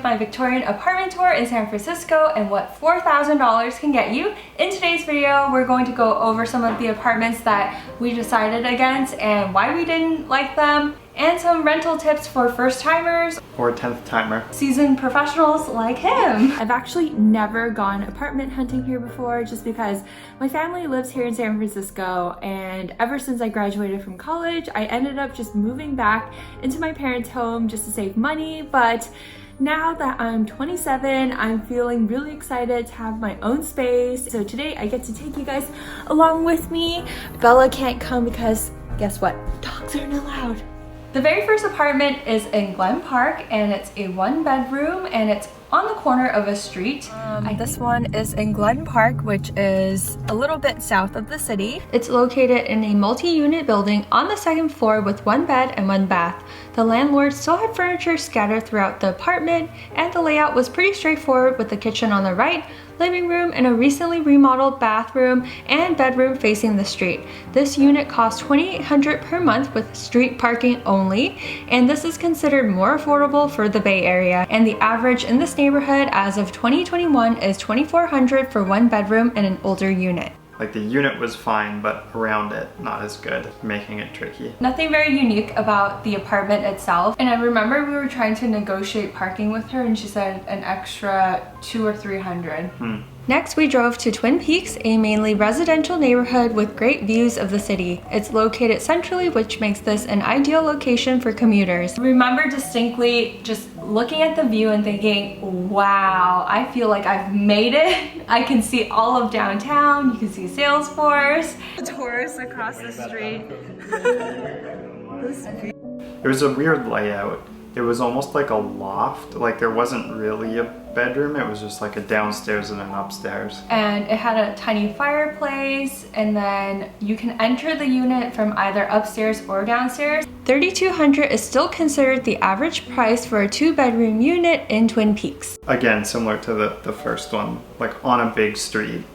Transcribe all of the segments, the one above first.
my Victorian apartment tour in San Francisco and what $4,000 can get you. In today's video, we're going to go over some of the apartments that we decided against and why we didn't like them, and some rental tips for first timers or 10th timer, seasoned professionals like him. I've actually never gone apartment hunting here before just because my family lives here in San Francisco, and ever since I graduated from college, I ended up just moving back into my parents' home just to save money. But now that I'm 27, I'm feeling really excited to have my own space. So today I get to take you guys along with me. Bella can't come because guess what? Dogs aren't allowed. The very first apartment is in Glen Park, and it's a 1-bedroom, and it's on the corner of a street. This one is in Glen Park, which is a little bit south of the city. It's located in a multi-unit building on the 2nd floor with 1 bed and 1 bath. The landlord still had furniture scattered throughout the apartment, and the layout was pretty straightforward with the kitchen on the right, living room, and a recently remodeled bathroom and bedroom facing the street. This unit costs $2,800 per month with street parking only, and this is considered more affordable for the Bay Area. And the average in this neighborhood as of 2021 is $2,400 for 1 bedroom and an older unit. Like the unit was fine, but around it, not as good, making it tricky. Nothing very unique about the apartment itself. And I remember we were trying to negotiate parking with her and she said an extra $200 or $300. Next, we drove to Twin Peaks, a mainly residential neighborhood with great views of the city. It's located centrally, which makes this an ideal location for commuters. I remember distinctly just looking at the view and thinking, wow, I feel like I've made it. I can see all of downtown, you can see Salesforce. Tourists across the street. It was a weird layout. It was almost like a loft, like there wasn't really a bedroom, it was just like a downstairs and an upstairs. And it had a tiny fireplace, and then you can enter the unit from either upstairs or downstairs. $3,200 is still considered the average price for a 2-bedroom unit in Twin Peaks. Again, similar to the first one, like on a big street.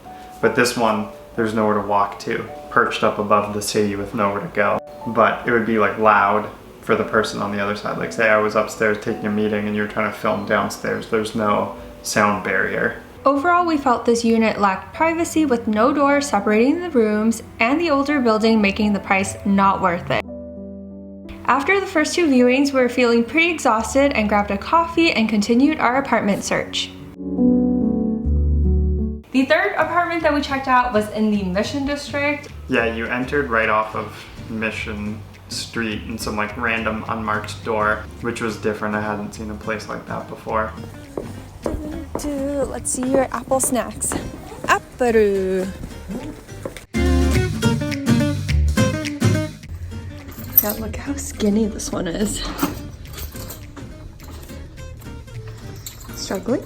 But this one, there's nowhere to walk to, perched up above the city with nowhere to go. But it would be like loud for the person on the other side. Like say I was upstairs taking a meeting and you're trying to film downstairs, there's no sound barrier. Overall, we felt this unit lacked privacy with no door separating the rooms, and the older building making the price not worth it. After the first 2 viewings, we were feeling pretty exhausted and grabbed a coffee and continued our apartment search. The third apartment that we checked out was in the Mission District. Yeah, you entered right off of Mission Street in some like random unmarked door, which was different. I hadn't seen a place like that before. Let's see your apple snacks. Apple. Yeah, look how skinny this one is. Struggling.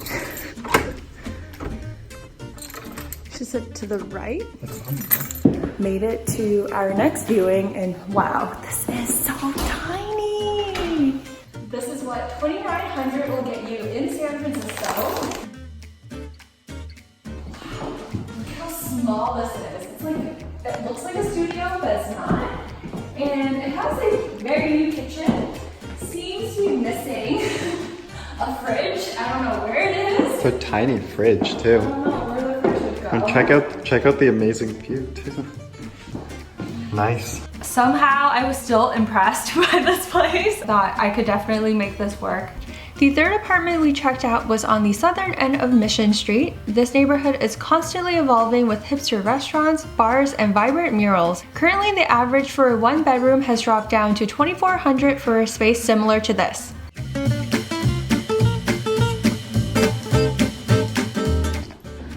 She said to the right. Made it to our next viewing, and wow, this is so tiny. This is what $2,900 will get you in San Francisco. Look how small this is. It's like, it looks like a studio, but it's not. And it has a very new kitchen. Seems to be missing a fridge. I don't know where it is. It's a tiny fridge too. I don't know where the fridge would go. And check out the amazing view too. Nice. Somehow I was still impressed by this place. Thought I could definitely make this work. The third apartment we checked out was on the southern end of Mission Street. This neighborhood is constantly evolving with hipster restaurants, bars, and vibrant murals. Currently, the average for a 1-bedroom has dropped down to $2,400 for a space similar to this. If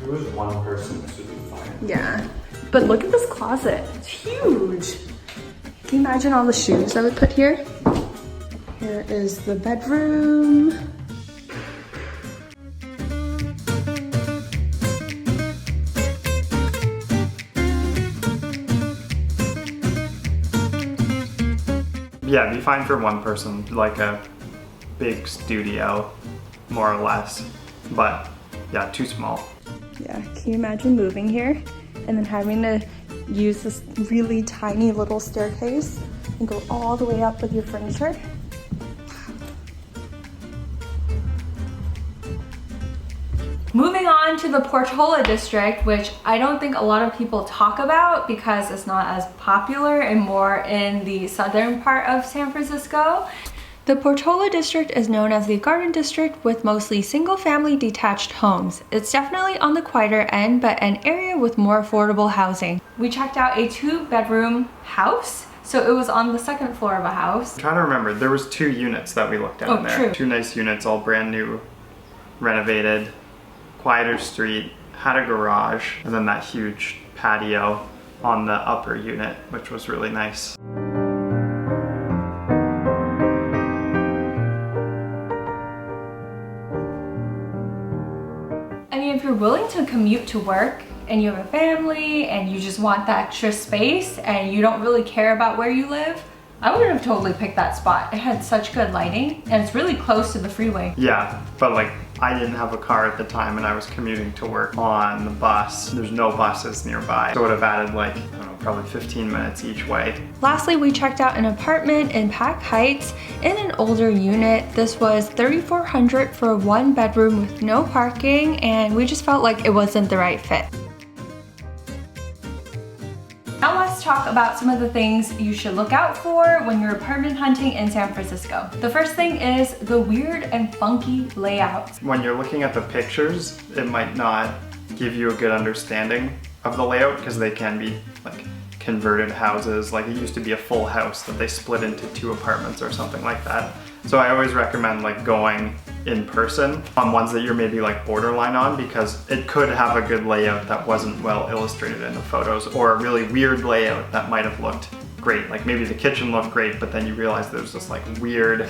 it was one person, this would be fine. Yeah, but look at this closet. It's huge. Can you imagine all the shoes I would put here? Here is the bedroom. Yeah, it'd be fine for one person, like a big studio, more or less. But yeah, too small. Yeah, can you imagine moving here and then having to use this really tiny little staircase and go all the way up with your furniture? to the Portola district, which I don't think a lot of people talk about because it's not as popular and more in the southern part of San Francisco. The Portola district is known as the Garden District with mostly single-family detached homes. It's definitely on the quieter end, but an area with more affordable housing. We checked out a 2-bedroom house. So it was on the second floor of a house. I'm trying to remember, there was 2 units that we looked at in there. True. 2 nice units, all brand new, renovated, quieter street, had a garage, and then that huge patio on the upper unit, which was really nice. I mean, if you're willing to commute to work and you have a family and you just want that extra space and you don't really care about where you live, I would have totally picked that spot. It had such good lighting and it's really close to the freeway. Yeah, but like I didn't have a car at the time and I was commuting to work on the bus. There's no buses nearby. So it would have added like, I don't know, probably 15 minutes each way. Lastly, we checked out an apartment in Pac Heights in an older unit. This was $3,400 for a 1-bedroom with no parking, and we just felt like it wasn't the right fit. Now let's talk about some of the things you should look out for when you're apartment hunting in San Francisco. The first thing is the weird and funky layouts. When you're looking at the pictures, it might not give you a good understanding of the layout because they can be like converted houses. Like it used to be a full house that they split into 2 apartments or something like that. So I always recommend like going in person on ones that you're maybe like borderline on, because it could have a good layout that wasn't well illustrated in the photos, or a really weird layout that might have looked great. Like maybe the kitchen looked great, but then you realize there's this like weird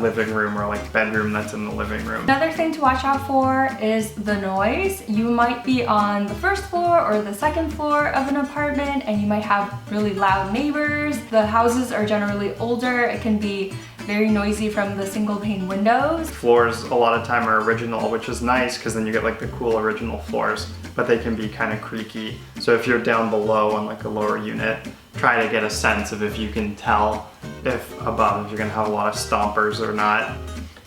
living room or like bedroom that's in the living room. Another thing to watch out for is the noise. You might be on the first floor or the second floor of an apartment and you might have really loud neighbors. The houses are generally older. It can be very noisy from the single pane windows. Floors a lot of time are original, which is nice because then you get like the cool original floors, but they can be kind of creaky. So if you're down below on like a lower unit, try to get a sense of if you can tell if above, if you're gonna have a lot of stompers or not.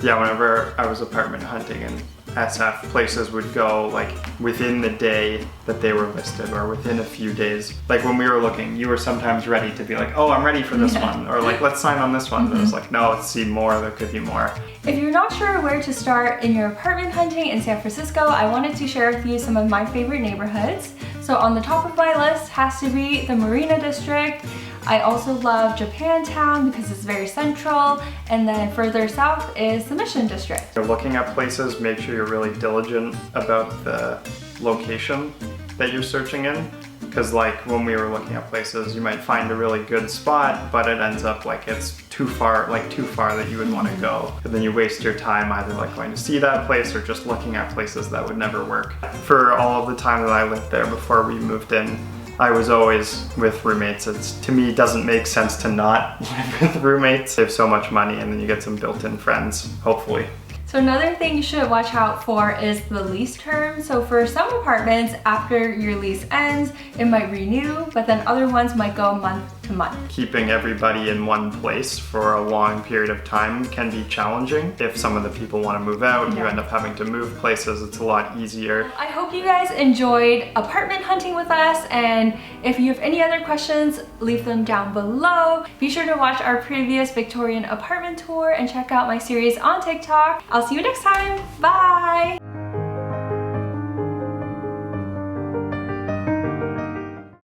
Yeah, whenever I was apartment hunting in SF, places would go like within the day that they were listed or within a few days. Like when we were looking, you were sometimes ready to be like, oh, I'm ready for this one, or like, let's sign on this one. But it was like, no, let's see more, there could be more. If you're not sure where to start in your apartment hunting in San Francisco, I wanted to share with you some of my favorite neighborhoods. So on the top of my list has to be the Marina District. I also love Japantown because it's very central, and then further south is the Mission District. If you're looking at places, make sure you're really diligent about the location that you're searching in, because like when we were looking at places, you might find a really good spot, but it ends up like it's too far that you would want to go, and then you waste your time either like going to see that place or just looking at places that would never work. For all of the time that I lived there before we moved in, I was always with roommates. To me, doesn't make sense to not live with roommates. Save so much money and then you get some built-in friends, hopefully. So another thing you should watch out for is the lease term. So for some apartments, after your lease ends, it might renew, but then other ones might go month to month. Keeping everybody in one place for a long period of time can be challenging. If some of the people want to move out, you end up having to move places, it's a lot easier. I hope you guys enjoyed apartment hunting with us, and if you have any other questions, leave them down below. Be sure to watch our previous Victorian apartment tour and check out my series on TikTok. I'll see you next time. Bye!